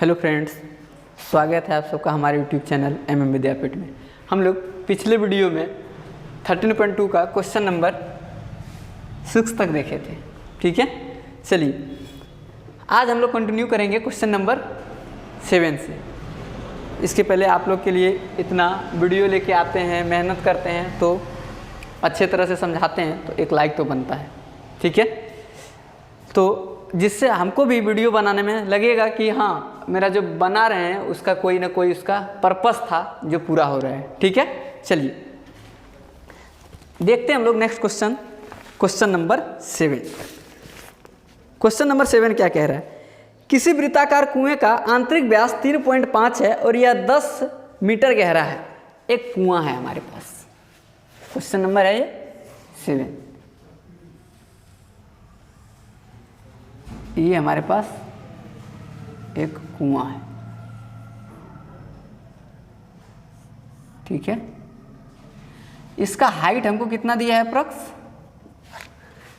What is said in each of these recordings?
Hello friends, स्वागत है आप सबका हमारे यूट्यूब चैनल MM विद्यापीठ में। हम लोग पिछले वीडियो में 13.2 का क्वेश्चन नंबर 6 तक देखे थे। ठीक है, चलिए आज हम लोग कंटिन्यू करेंगे क्वेश्चन नंबर 7 से। इसके पहले आप लोग के लिए इतना वीडियो लेके आते हैं, मेहनत करते हैं, तो अच्छे तरह से समझाते हैं तो एक लाइक तो बनता है। ठीक है, तो जिससे हमको भी वीडियो बनाने में लगेगा कि हाँ, मेरा जो बना रहे हैं उसका कोई ना कोई उसका पर्पस था जो पूरा हो रहा है। ठीक है, चलिए देखते हैं हम लोग next question, question number 7। Question number 7 क्या कह रहा है? किसी वृत्ताकार कुएं का आंतरिक व्यास 3.5 है और यह 10 मीटर गहरा है। एक कुआं है हमारे पास, क्वेश्चन नंबर है ये 7। ये हमारे पास एक कुआं है। ठीक है, इसका हाइट हमको कितना दिया है? अप्रॉक्स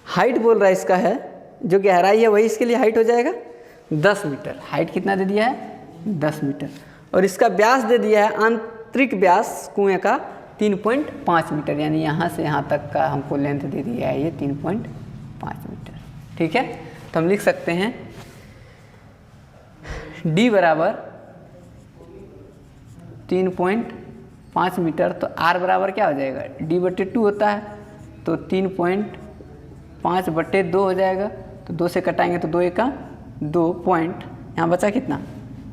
हाइट बोल रहा है इसका है, जो गहराई है वही इसके लिए हाइट हो जाएगा 10 मीटर। हाइट कितना दे दिया है? 10 मीटर। और इसका व्यास दे दिया है, आंतरिक व्यास कुएं का 3.5 मीटर, यानी यहाँ से यहाँ तक का हमको लेंथ दे दिया है ये 3.5 मीटर। ठीक है, तो हम लिख सकते हैं D बराबर 3.5 मीटर, तो R बराबर क्या हो जाएगा? D/2 होता है, तो 3.5/2 हो जाएगा। तो 2 से कटाएंगे तो 2 एका 2 पॉइंट, यहाँ बचा कितना?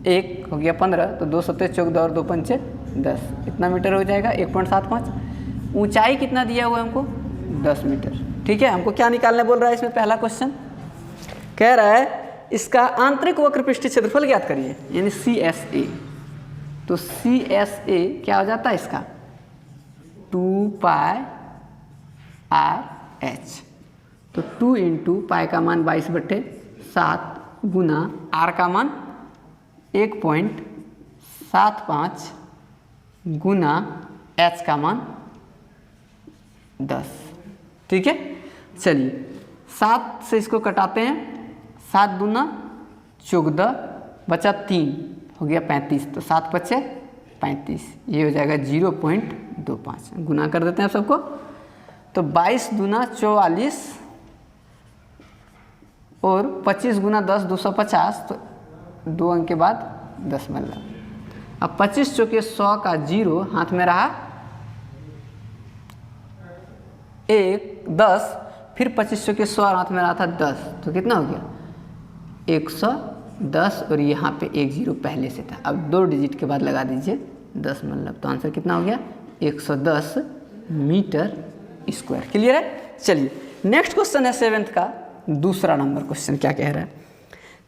1 हो गया 15, तो 2 सत्ते 14 और 2 पंचे 10, इतना मीटर हो जाएगा 1.75। ऊंचाई कितना दिया हुआ है हमको? 10 मीटर। ठीक है, हमको क्या निकालने बोल रहा है इसमें? पहला क्वेश्चन कह रहा है इसका आंतरिक वक्र पृष्ठीय क्षेत्रफल ज्ञात करिए, यानी CSA। तो CSA क्या हो जाता है इसका? 2πRh। तो 2 इंटू पाई का मान 22/7 गुना R का मान 1.75 गुना H का मान 10। ठीक है, चलिए 7 से इसको कटाते हैं, 7 दूना 14, बचा 3 हो गया 35, तो 7 × 5 = 35, ये हो जाएगा 0.25। गुना कर देते हैं सबको, तो 22 दूना 44 और 25 गुना 10 250, तो 2 अंक के बाद 10 मतलब। अब 25 चौके 100 का 0 हाथ में रहा, 1 10, फिर 25 चौके 100 हाथ में रहा था 10, तो कितना हो गया? 110, और यहाँ पे 1 0 पहले से था। अब 2 डिजिट के बाद लगा दीजिए 10 मतलब, तो आंसर कितना हो गया? 110 मीटर स्क्वायर। क्लियर है? चलिए नेक्स्ट क्वेश्चन है 7th का दूसरा नंबर क्वेश्चन। क्या कह रहा है?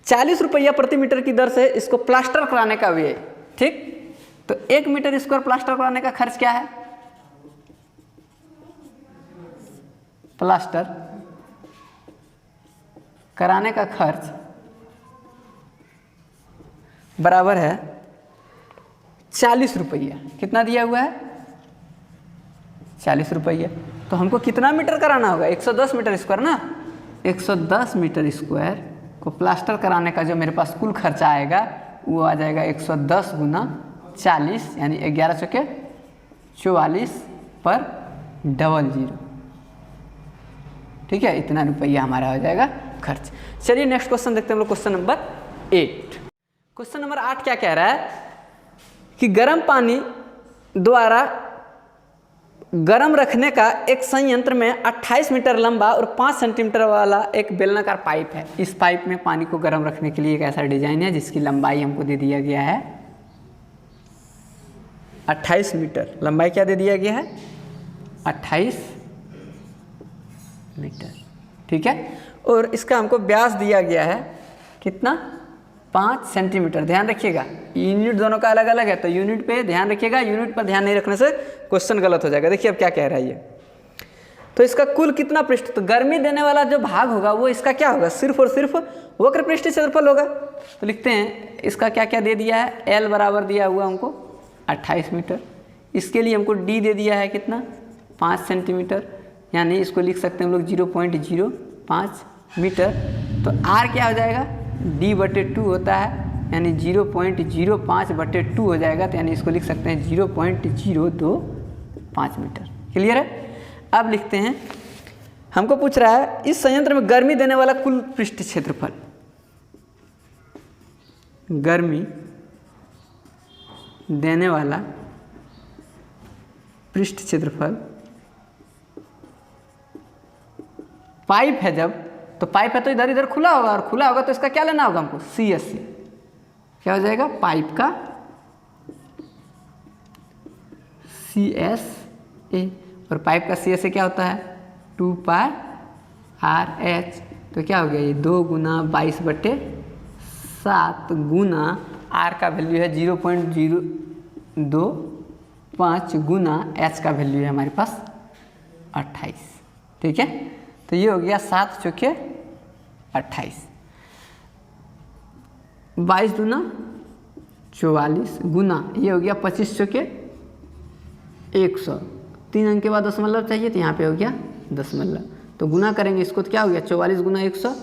40 रुपया प्रति मीटर की दर से इसको प्लास्टर कराने का व्यय। ठीक, तो 1 मीटर स्क्वायर प्लास्टर कराने का खर्च क्या है? प्लास्टर कराने का खर्च बराबर है 40 रुपया। कितना दिया हुआ है? 40 रुपया। तो हमको कितना मीटर कराना होगा? 110 मीटर स्क्वायर ना। 110 मीटर स्क्वायर को प्लास्टर कराने का जो मेरे पास कुल खर्चा आएगा वो आ जाएगा 110 गुना 40, यानी 11 चौके 44 पर 00। ठीक है, इतना रुपया हमारा हो जाएगा खर्च। चलिए नेक्स्ट क्वेश्चन देखते हैं हम लोग, क्वेश्चन नंबर 8। क्वेश्चन नंबर 8 क्या कह रहा है कि गर्म पानी द्वारा गर्म रखने का एक संयंत्र में 28 मीटर लंबा और 5 सेंटीमीटर वाला एक बेलनाकार पाइप है। इस पाइप में पानी को गर्म रखने के लिए एक ऐसा डिजाइन है जिसकी लंबाई हमको दे दिया गया है 28 मीटर। लंबाई क्या दे दिया गया है? 28 मीटर। ठीक है, और इसका हमको व्यास दिया गया है कितना? 5 सेंटीमीटर। ध्यान रखिएगा, यूनिट दोनों का अलग अलग है, तो यूनिट पे ध्यान रखिएगा। यूनिट पर ध्यान नहीं रखने से क्वेश्चन गलत हो जाएगा। देखिए अब क्या कह रहा है ये, तो इसका कुल कितना पृष्ठ, तो गर्मी देने वाला जो भाग होगा वो इसका क्या होगा? सिर्फ और सिर्फ वक्र पृष्ठीय क्षेत्रफल होगा। तो लिखते हैं इसका क्या क्या दे दिया है? L बराबर दिया हुआ हमको 28 मीटर। इसके लिए हमको D दे दिया है कितना? 5 सेंटीमीटर, यानी इसको लिख सकते हैं हम लोग 0.05 मीटर। तो R क्या हो जाएगा? D/2 होता है, यानी 0.05/2 हो जाएगा, तो यानी इसको लिख सकते हैं 0.025 मीटर। क्लियर है। अब लिखते हैं, हमको पूछ रहा है इस संयंत्र में गर्मी देने वाला कुल पृष्ठ क्षेत्रफल, गर्मी देने वाला पृष्ठ क्षेत्रफल, पाइप है जब, तो पाइप है तो इधर इधर खुला होगा, और खुला होगा तो इसका क्या लेना होगा हमको, CSA। क्या हो जाएगा, पाइप का CSA, और पाइप का CSA क्या होता है 2πRH। तो क्या हो गया ये 2 गुना 22/7 गुना R का वैल्यू है 0.025 गुना H का वैल्यू है हमारे पास 28। ठीक है, तो ये हो गया 7 चौके 28, 22 दूना 44 गुना ये हो गया 25 चौके 100, 3 अंक के बाद दशमलव चाहिए, तो यहाँ पे हो गया दशमलव, तो गुना करेंगे इसको, तो क्या हो गया 44 गुना 100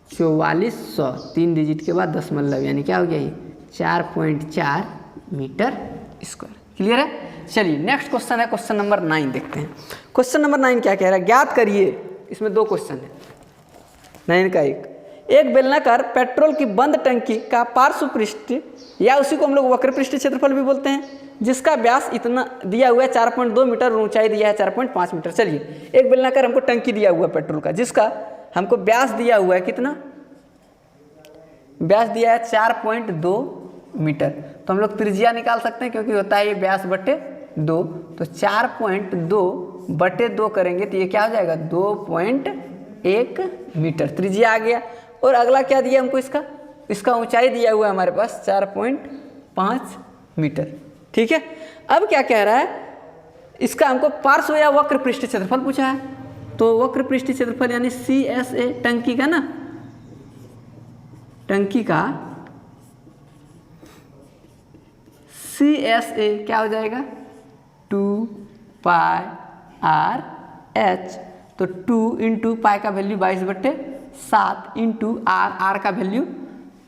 4400, 3 डिजिट के बाद दशमलव, यानी क्या हो गया ये 4.4 मीटर स्क्वायर। क्लियर है। चलिए नेक्स्ट क्वेश्चन है, क्वेश्चन नंबर 9 देखते हैं। क्वेश्चन नंबर 9 क्या कह रहा है, ज्ञात करिए, इसमें 2 क्वेश्चन है, 9 का एक बेलनाकार पेट्रोल की बंद टंकी का पार्श्व पृष्ठ, या उसी को हम लोग वक्र पृष्ठ क्षेत्रफल भी बोलते हैं, जिसका व्यास इतना दिया हुआ है 4.2 मीटर और ऊंचाई दिया है 4.5 मीटर। चलिए एक बेलनाकार हमको टंकी दिया हुआ है पेट्रोल का, जिसका हमको व्यास दिया हुआ है कितना, व्यास दिया है 4.2 मीटर, तो हम लोग त्रिज्या निकाल सकते हैं क्योंकि होता है ये व्यास बटे 2, तो 4.2/2 करेंगे तो ये क्या हो जाएगा 2.1 मीटर त्रिज्या आ गया। और अगला क्या दिया हमको, इसका ऊंचाई दिया हुआ है हमारे पास 4.5 मीटर। ठीक है, अब क्या कह रहा है, इसका हमको पार्श्व या वक्र पृष्ठ क्षेत्रफल पूछा है, तो वक्र पृष्ठ क्षेत्रफल यानी CSA टंकी का ना, टंकी का CSA क्या हो जाएगा 2πRH, तो 2 इंटू पाई का वैल्यू 22/7 इंटू R का वैल्यू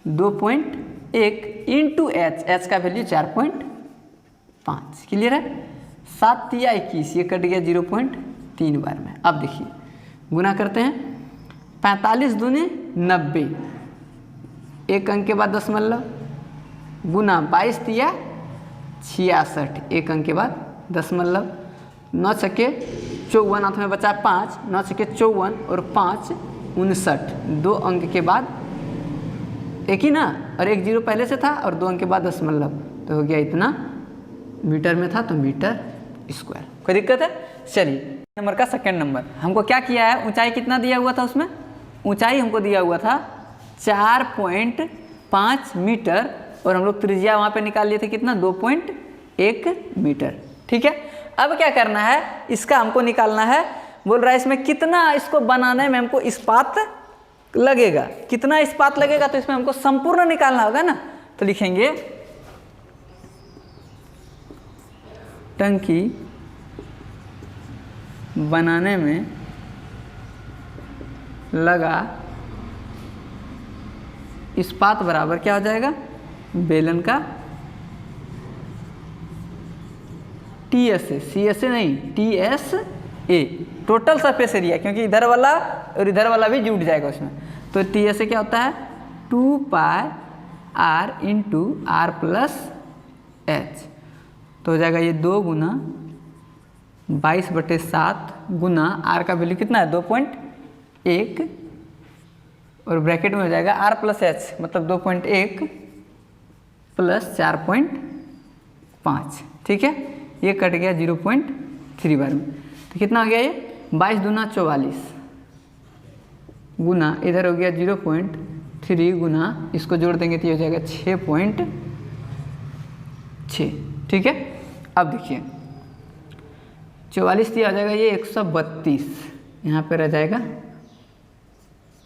2.1 इंटू H का वैल्यू 4.5। क्लियर है। 7 या 21 ये कट गया 0.3 बार में। अब देखिए गुना करते हैं, 45 दूनी 90, 1 अंक के बाद दशमलव, गुना 22 दिया 66, 1 अंक के बाद दशमलव, 9 छक्के 54, हाथ में बचा 5, 9 छक्के 54 और 5 59, 2 अंक के बाद एक ही ना, और 1 0 पहले से था और 2 अंक के बाद दशमलव, तो हो गया इतना मीटर में था, तो मीटर स्क्वायर। कोई दिक्कत है। चलिए नंबर का सेकंड नंबर, हमको क्या किया है, ऊंचाई कितना दिया हुआ था, उसमें ऊंचाई हमको दिया हुआ था 4.5 मीटर, और हम लोग त्रिज्या वहाँ पे निकाल लिए थे कितना 2.1 मीटर। ठीक है, अब क्या करना है, इसका हमको निकालना है, बोल रहा है इसमें कितना, इसको बनाने में हमको इस्पात लगेगा, कितना इस्पात लगेगा, तो इसमें हमको संपूर्ण निकालना होगा ना, तो लिखेंगे टंकी बनाने में लगा इस्पात बराबर क्या हो जाएगा, बेलन का TSA, CSA नहीं TSA, टोटल सरफेस एरिया, क्योंकि इधर वाला और इधर वाला भी जुड़ जाएगा उसमें, तो TSA क्या होता है 2πR into R plus H, तो हो जाएगा ये 2 गुना 22/7 गुना R का वैल्यू कितना है 2.1, और ब्रैकेट में हो जाएगा R प्लस H, मतलब 2.1 प्लस 4.5। ठीक है, ये कट गया 0.3 बार में, तो कितना हो गया ये 22 दूना 44 गुना इधर हो गया 0.3 गुना, इसको जोड़ देंगे तो ये हो जाएगा 6.6। ठीक है, अब देखिए 44 दिया हो जाएगा ये 132, यहाँ पे रह जाएगा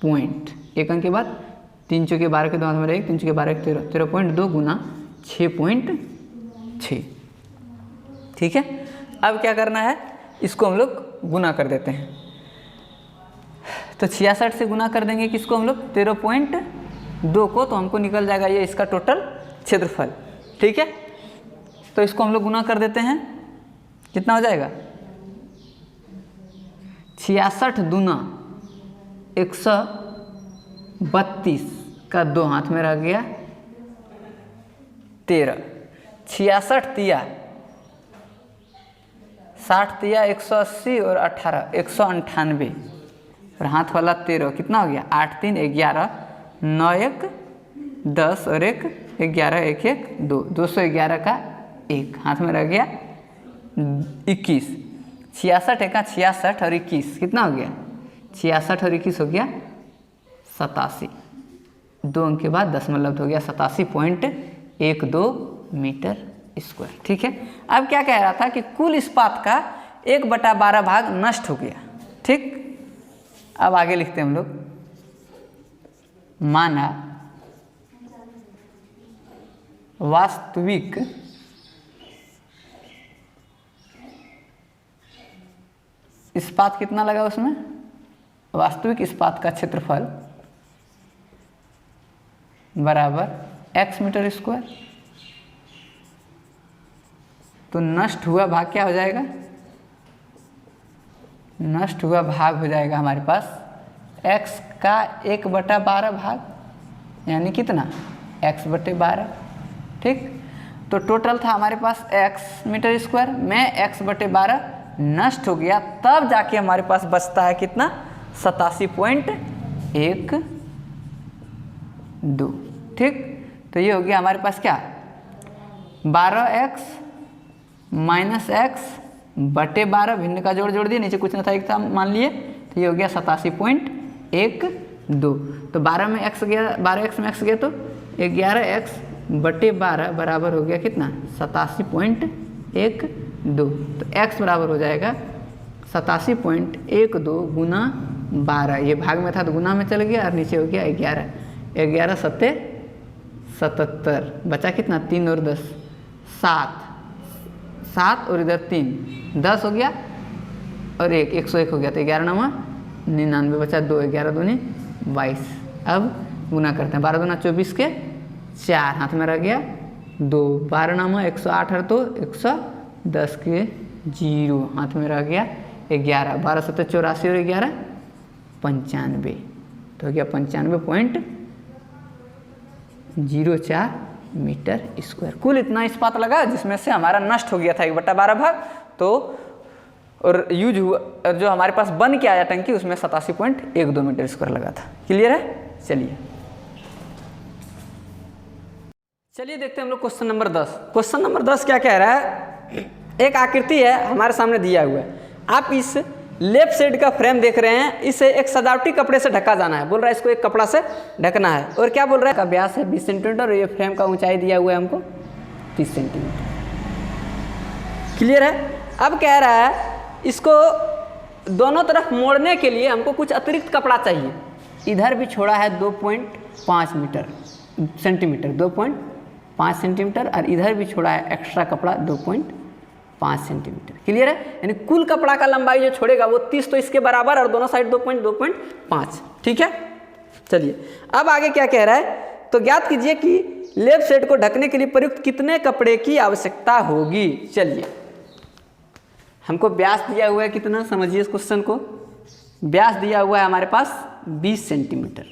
पॉइंट, 1 अंक के बाद 3 चौके 12 के 2 हाथ में 1, 3 चौके 12 13, 13.2 गुना 6.6। ठीक है, अब क्या करना है, इसको हम लोग गुना कर देते हैं, तो 66 से गुना कर देंगे किसको हम लोग 13.2 2 को तो हमको निकल जाएगा ये इसका टोटल क्षेत्रफल। ठीक है, तो इसको हम लोग गुना कर देते हैं, कितना हो जाएगा 66 दूना 132 का 2 हाथ में रह गया 13, 66 तिया 60 तिया 180 और 18 198 और हाथ वाला 13 कितना हो गया 8 3 11 9 1 10 और 1 11 1 1 2 211 का 1 हाथ में रह गया 21, 66 1 66 और 21 कितना हो गया 66 और 21 हो गया 87, 2 अंक के बाद दशमलव हो गया 87.12 मीटर स्क्वायर। ठीक है, अब क्या कह रहा था कि कुल इस्पात का 1/12 भाग नष्ट हो गया। ठीक, अब आगे लिखते हैं हम लोग, माना वास्तविक इस्पात कितना लगा उसमें, वास्तविक इस्पात का क्षेत्रफल बराबर x मीटर स्क्वायर, तो नष्ट हुआ भाग क्या हो जाएगा, नष्ट हुआ भाग हो जाएगा हमारे पास x का 1/12 भाग, यानी कितना x/12। ठीक, तो टोटल था हमारे पास x मीटर स्क्वायर में x/12 नष्ट हो गया, तब जाके हमारे पास बचता है कितना 87.12। ठीक, तो ये हो गया हमारे पास क्या 12x माइनस x बटे 12, भिन्न का जोड़ दिए, नीचे कुछ ना था एक था मान लिए, तो ये हो गया 87.12। तो 12 में x गया, 12x में x गया तो 11x बटे 12 बराबर हो गया कितना 87.12। तो x बराबर हो जाएगा 87.12 गुना 12, ये भाग में था तो गुना में चल गया और नीचे हो गया 11, 11 सत्ते 77, बचा कितना 3 और 10 7, 7 और इधर 3 10 हो गया और 1 101 हो गया, तो 11 9 99 बचा 2, 11 दूनी 22। अब गुना करते हैं, 12 दूना 24 के 4 हाथ में रह गया 2, 12 9 108 है तो 110 के 0 हाथ में रह गया 11, 12 7 84 और 11 95, तो हो गया 95.04 मीटर स्क्वायर। कुल इतना इस्पात लगा जिसमें से हमारा नष्ट हो गया था 1/12 भाग, तो और यूज हुआ और जो हमारे पास बन के आया टंकी उसमें 87.12 मीटर स्क्वायर लगा था। क्लियर है, चलिए देखते हैं हम लोग क्वेश्चन नंबर 10। क्वेश्चन नंबर 10 क्या कह रहा है, एक आकृति है हमारे सामने दिया हुआ है, आप इस लेफ्ट साइड का फ्रेम देख रहे हैं, इसे एक सजावटी कपड़े से ढका जाना है, बोल रहा है इसको एक कपड़ा से ढकना है, और क्या बोल रहा है का व्यास है 20 सेंटीमीटर और ये फ्रेम का ऊंचाई दिया हुआ है हमको 30 सेंटीमीटर। क्लियर है, अब कह रहा है इसको दोनों तरफ मोड़ने के लिए हमको कुछ अतिरिक्त कपड़ा चाहिए, इधर भी छोड़ा है 2.5 सेंटीमीटर 2.5 सेंटीमीटर और इधर भी छोड़ा है एक्स्ट्रा कपड़ा 2.5 सेंटीमीटर। क्लियर है, यानी कुल कपड़ा का लंबाई जो छोड़ेगा वो 30 तो इसके बराबर और दोनों साइड 2.5। ठीक है, चलिए अब आगे क्या कह रहा है, तो ज्ञात कीजिए कि लेफ्ट साइड को ढकने के लिए प्रयुक्त कितने कपड़े की आवश्यकता होगी। चलिए हमको व्यास दिया हुआ है कितना, समझिए इस क्वेश्चन को, व्यास दिया हुआ है हमारे पास 20 सेंटीमीटर,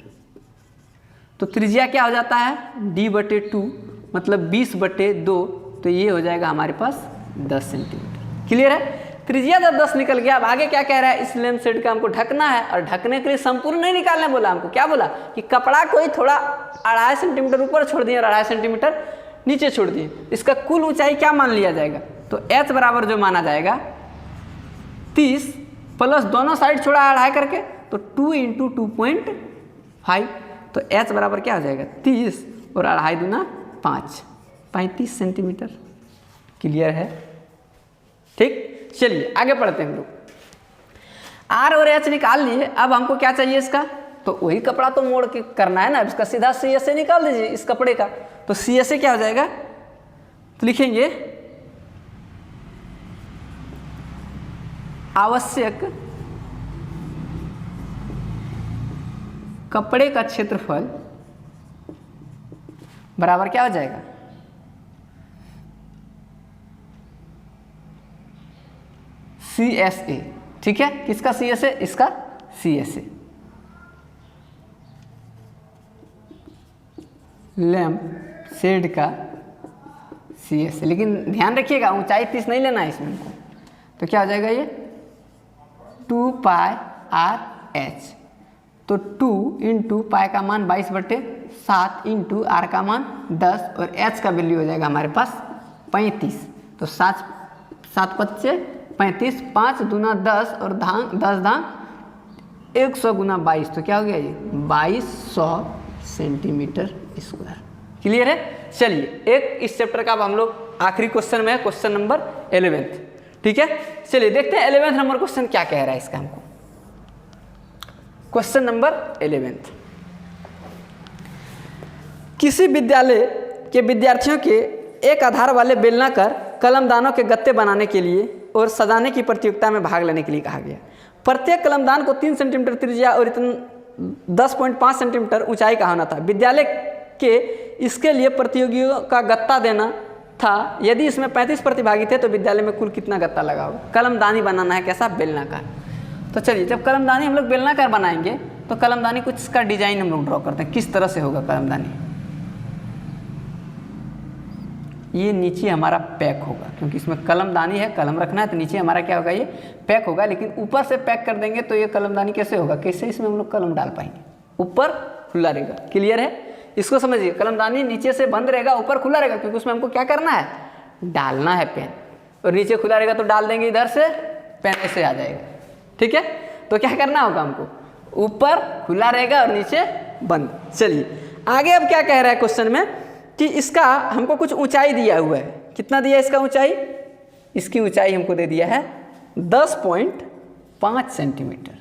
तो त्रिज्या क्या हो जाता है d/2 मतलब 20/2, तो ये हो जाएगा हमारे पास 10 सेंटीमीटर। क्लियर है, त्रिज्या जब 10 निकल गया, अब आगे क्या कह रहा है, इस लेंथ साइड का हमको ढकना है और ढकने के लिए संपूर्ण नहीं निकालने बोला हमको, क्या बोला कि कपड़ा को ही थोड़ा 2.5 सेंटीमीटर ऊपर छोड़ दिए और 2.5 सेंटीमीटर नीचे छोड़ दिए, इसका कुल ऊंचाई क्या मान लिया जाएगा, तो h बराबर जो माना जाएगा 30 प्लस दोनों साइड छोड़ा 2.5 करके, तो 2 × 2.5, तो h बराबर क्या हो जाएगा 30 और 2.5 दूना 5 35 सेंटीमीटर। क्लियर है, ठीक, चलिए आगे पढ़ते हैं हम लोग। r और h निकाल लिए, अब हमको क्या चाहिए इसका, तो वही कपड़ा तो मोड़ के करना है ना, इसका सीधा CSA निकाल दीजिए इस कपड़े का, तो CSA क्या हो जाएगा, तो लिखेंगे आवश्यक कपड़े का क्षेत्रफल बराबर क्या हो जाएगा, CSA। ठीक है, किसका CSA, इसका CSA, लैंप शेड का CSA। लेकिन ध्यान रखिएगा ऊंचाई 30 नहीं लेना है इसमें हमको, तो क्या हो जाएगा ये 2πRh। तो 2 इंटू पाई का मान 22/7 इंटू आर का मान 10 और h का वैल्यू हो जाएगा हमारे पास 35। तो 7 5 35, 5 दूना 10 और 10 धाम 100 गुना 22, तो क्या हो गया ये 2200 सेंटीमीटर स्क्वायर। क्लियर है। चलिए एक इस चैप्टर का अब हम लोग आखिरी क्वेश्चन में है, क्वेश्चन नंबर 11। ठीक है, चलिए देखते हैं 11 नंबर क्वेश्चन क्या कह रहा है इसका हमको। क्वेश्चन नंबर 11, किसी विद्यालय के विद्यार्थियों के एक आधार वाले बेलनाकार कलमदानों के गत्ते बनाने के लिए और सजाने की प्रतियोगिता में भाग लेने के लिए कहा गया। प्रत्येक कलमदान को 3 सेंटीमीटर त्रिज्या और 10.5 सेंटीमीटर ऊंचाई का होना था। विद्यालय के इसके लिए प्रतियोगियों का गत्ता देना था। यदि इसमें 35 प्रतिभागी थे तो विद्यालय में कुल कितना गत्ता लगा होगा। कलमदानी बनाना है कैसा, बेलनाकार। तो चलिए जब कलमदानी हम लोग बेलनाकार बनाएंगे तो कलमदानी कुछ इसका डिजाइन हम लोग ड्रॉ करते हैं, किस तरह से होगा कलमदानी। ये नीचे हमारा पैक होगा, क्योंकि इसमें कलमदानी है, कलम रखना है, तो नीचे हमारा क्या होगा, ये पैक होगा। लेकिन ऊपर से पैक कर देंगे तो ये कलमदानी कैसे होगा, कैसे इसमें हम लोग कलम डाल पाएंगे, ऊपर खुला रहेगा। क्लियर है, इसको समझिए। कलमदानी नीचे से बंद रहेगा, ऊपर खुला रहेगा, क्योंकि उसमें हमको क्या करना है, डालना है पेन। और नीचे खुला रहेगा तो डाल देंगे इधर से, पेन ऐसे आ जाएगा। ठीक है, तो क्या करना होगा हमको, ऊपर खुला रहेगा और नीचे बंद। चलिए आगे अब क्या कह रहा है क्वेश्चन में कि इसका हमको कुछ ऊंचाई दिया हुआ है। कितना दिया है इसका ऊंचाई, इसकी ऊंचाई हमको दे दिया है 10.5 सेंटीमीटर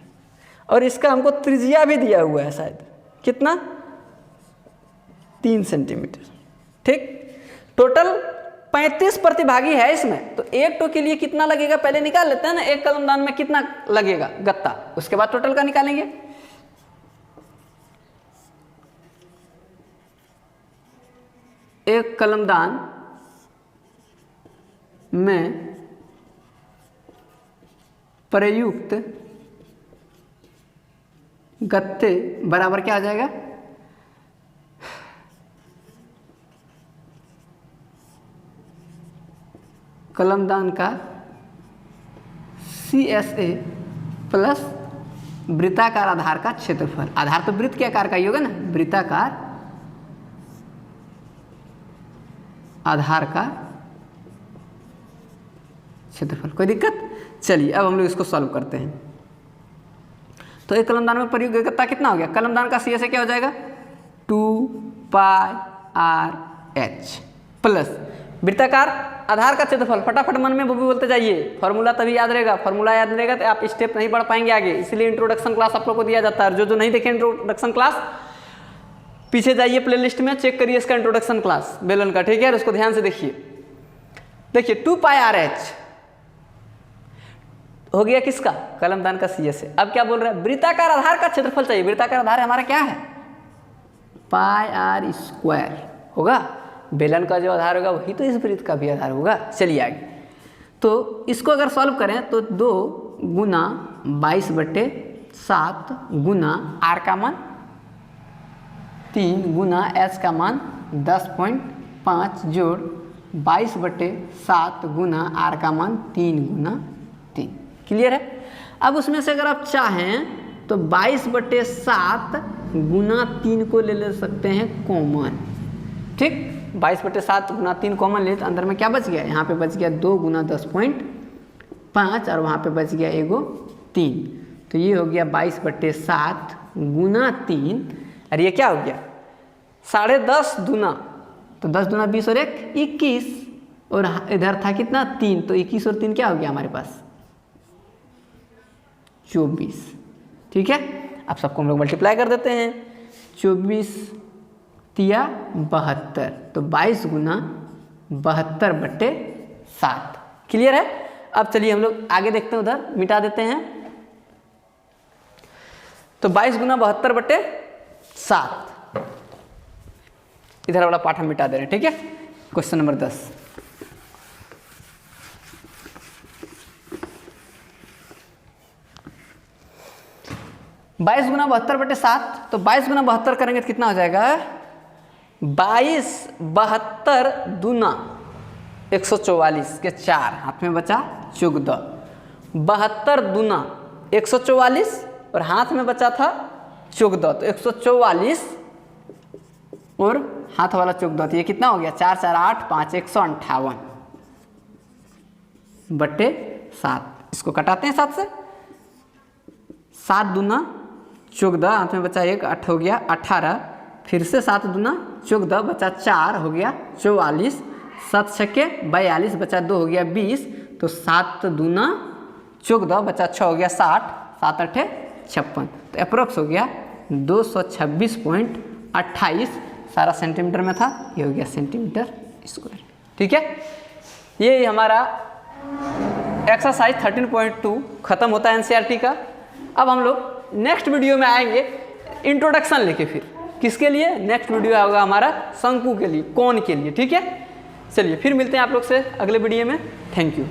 और इसका हमको त्रिज्या भी दिया हुआ है शायद, कितना 3 सेंटीमीटर। ठीक, टोटल 35 प्रतिभागी है इसमें, तो एक टो के लिए कितना लगेगा पहले निकाल लेते हैं ना, एक कलमदान में कितना लगेगा गत्ता, उसके बाद टोटल का निकालेंगे। एक कलमदान में प्रयुक्त गत्ते बराबर क्या आ जाएगा, कलमदान का CSA प्लस वृत्ताकार आधार का क्षेत्रफल। आधार तो वृत्त के आकार का ही होगा ना, वृत्ताकार आधार का क्षेत्रफल। कोई दिक्कत। चलिए अब हम लोग इसको सॉल्व करते हैं। तो एक कलमदान में प्रयुक्त गत्ता कितना हो गया, कलमदान का CSA क्या हो जाएगा 2πRh प्लस वृत्ताकार आधार का क्षेत्रफल। फटाफट मन में वो भी बोलते जाइए, फॉर्मूला तभी याद रहेगा, फॉर्मूला याद रहेगा तो आप स्टेप नहीं पढ़ पाएंगे आगे, इसलिए इंट्रोडक्शन क्लास आप लोग को दिया जाता है। जो नहीं देखे इंट्रोडक्शन क्लास, पीछे जाइए प्लेलिस्ट में, चेक करिए इसका इंट्रोडक्शन क्लास बेलन का। ठीक है, उसको ध्यान से देखिए। देखिए 2πRh हो गया किसका, कलमदान का CSA। अब क्या बोल रहा है, वृत्ताकार आधार का क्षेत्रफल चाहिए। वृत्ताकार आधार हमारा क्या है, πr² होगा। बेलन का जो आधार होगा वही तो इस वृत्त का भी आधार होगा। चलिए आगे, तो इसको अगर सॉल्व करें तो 2 गुना 22/7 गुना r का मान 3 गुना h का मान 10.5 जोड़ 22/7 गुना r का मान 3 गुना 3। क्लियर है। अब उसमें से अगर आप चाहें तो 22/7 गुना 3 को ले सकते हैं कॉमन। ठीक, 22/7 गुना 3 कॉमन ले तो अंदर में क्या बच गया, यहाँ पे बच गया 2 गुना 10.5 और वहाँ पे बच गया एगो 3। तो ये हो गया 22/7 गुना 3 और ये क्या हो गया 10.5 दूना, तो 10 दूना 20 और 1 21 और इधर था कितना 3, तो 21 और 3 क्या हो गया हमारे पास 24। ठीक है, अब सबको हम लोग मल्टीप्लाई कर देते हैं। 24 तिया 72, तो 22 गुना 72/7। क्लियर है। अब चलिए हम लोग आगे देखते हैं, उधर मिटा देते हैं। तो 22 गुना 72/7 इधर वाला पार्ट हम मिटा दे रहे हैं, ठीक है। क्वेश्चन नंबर 10, बाईस गुना 72/7, तो 22 गुना 72 करेंगे तो कितना हो जाएगा, 22 72 दूना 144 के 4, हाथ में बचा 14, 72 दूना 144 और हाथ में बचा था 14, तो 144 और हाथ वाला 14, तो ये कितना हो गया, 4 4 8 5 158 बट्टे 7। इसको कटाते हैं 7 से, 7 दूना 14, हाथ में बचा 1, 8 हो गया 18, फिर से 7 दूना 14 बचा 4 हो गया 44, 7 छक्के 42 बचा 2 हो गया 20, तो 7 दूना 14 बचा 6 हो गया 60, 7 8 56, तो अप्रोक्स हो गया 226.28 सारा सेंटीमीटर में था, ये हो गया सेंटीमीटर स्क्वायर, ठीक है। ये हमारा एक्सरसाइज 13.2 खत्म होता है एनसीईआरटी का। अब हम लोग नेक्स्ट वीडियो में आएंगे इंट्रोडक्शन लेके, फिर किसके लिए, नेक्स्ट वीडियो होगा हमारा शंकु के लिए, कोन के लिए, ठीक है। चलिए फिर मिलते हैं आप लोग से अगले वीडियो में, थैंक यू।